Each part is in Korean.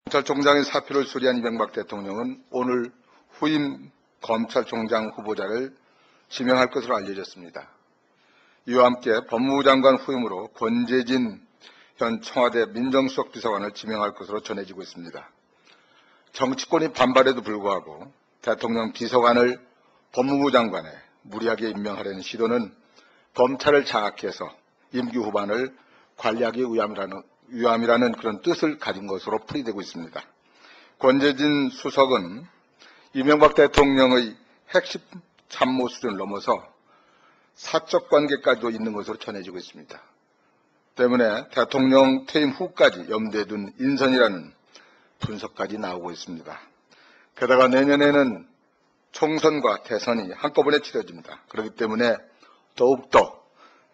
검찰총장의 사표를 수리한 이명박 대통령은 오늘 후임 검찰총장 후보자를 지명할 것으로 알려졌습니다. 이와 함께 법무부 장관 후임으로 권재진 현 청와대 민정수석 비서관을 지명할 것으로 전해지고 있습니다. 정치권이 반발에도 불구하고 대통령 비서관을 법무부 장관에 무리하게 임명하려는 시도는 검찰을 장악해서 임기 후반을 관리하기 위함이라는 그런 뜻을 가진 것으로 풀이되고 있습니다. 권재진 수석은 이명박 대통령의 핵심 참모 수준을 넘어서 사적 관계까지도 있는 것으로 전해지고 있습니다. 때문에 대통령 퇴임 후까지 염두에 둔 인선이라는 분석까지 나오고 있습니다. 게다가 내년에는 총선과 대선이 한꺼번에 치러집니다. 그렇기 때문에 더욱더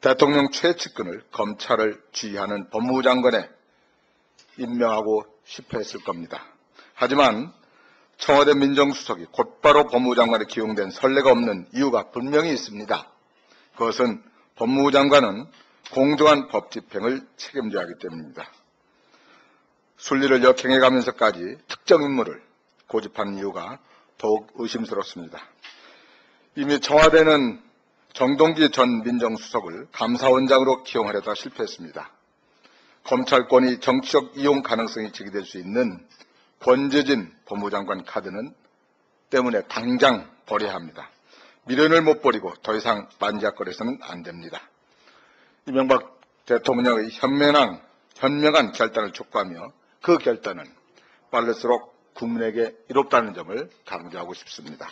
대통령 최측근을 검찰을 지휘하는 법무부 장관에 임명하고 싶어 했을 겁니다. 하지만 청와대 민정수석이 곧바로 법무부 장관에 기용된 선례가 없는 이유가 분명히 있습니다. 그것은 법무부 장관은 공정한 법 집행을 책임져야 하기 때문입니다. 순리를 역행해가면서까지 특정 인물을 고집하는 이유가 더욱 의심스럽습니다. 이미 청와대는 정동기 전 민정수석을 감사원장으로 기용하려다 실패했습니다. 검찰권이 정치적 이용 가능성이 제기될 수 있는 권재진 법무부 장관 카드는 때문에 당장 버려야 합니다. 미련을 못 버리고 더 이상 만지작거려서는 안 됩니다. 이명박 대통령의 현명한 결단을 촉구하며 그 결단은 빠를수록 국민에게 이롭다는 점을 강조하고 싶습니다.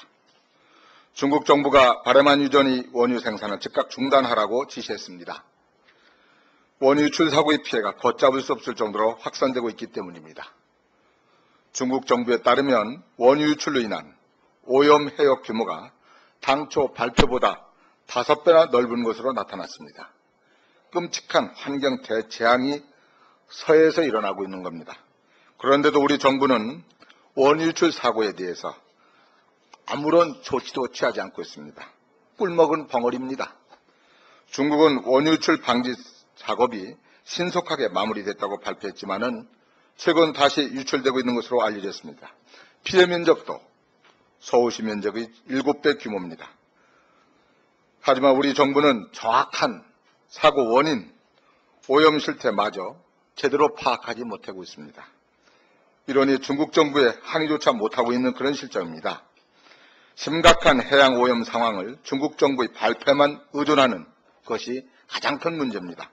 중국 정부가 바레만 유전이 원유 생산을 즉각 중단하라고 지시했습니다. 원유 유출 사고의 피해가 걷잡을 수 없을 정도로 확산되고 있기 때문입니다. 중국 정부에 따르면 원유 유출로 인한 오염 해역 규모가 당초 발표보다 5배나 넓은 것으로 나타났습니다. 끔찍한 환경 대재앙이 서해에서 일어나고 있는 겁니다. 그런데도 우리 정부는 원유 유출 사고에 대해서 아무런 조치도 취하지 않고 있습니다. 꿀먹은 벙어리입니다. 중국은 원유 유출 방지 작업이 신속하게 마무리됐다고 발표했지만은 최근 다시 유출되고 있는 것으로 알려졌습니다. 피해 면적도 서울시 면적의 7배 규모입니다. 하지만 우리 정부는 정확한 사고 원인, 오염 실태마저 제대로 파악하지 못하고 있습니다. 이러니 중국 정부의 항의조차 못하고 있는 그런 실정입니다. 심각한 해양 오염 상황을 중국 정부의 발표에만 의존하는 것이 가장 큰 문제입니다.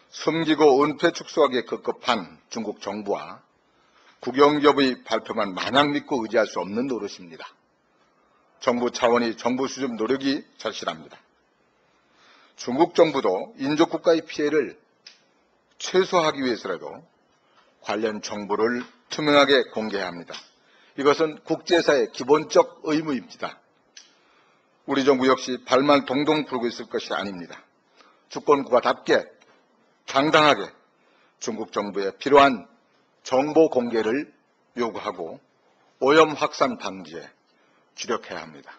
숨기고 은폐 축소하기에 급급한 중국 정부와 국영기업의 발표만 마냥 믿고 의지할 수 없는 노릇입니다. 정부 차원의 정부 수준 노력이 절실합니다. 중국 정부도 인접국가의 피해를 최소화하기 위해서라도 관련 정보를 투명하게 공개해야 합니다. 이것은 국제사의 기본적 의무입니다. 우리 정부 역시 발만 동동 불고 있을 것이 아닙니다. 주권국가답게 당당하게 중국 정부에 필요한 정보 공개를 요구하고 오염 확산 방지에 주력해야 합니다.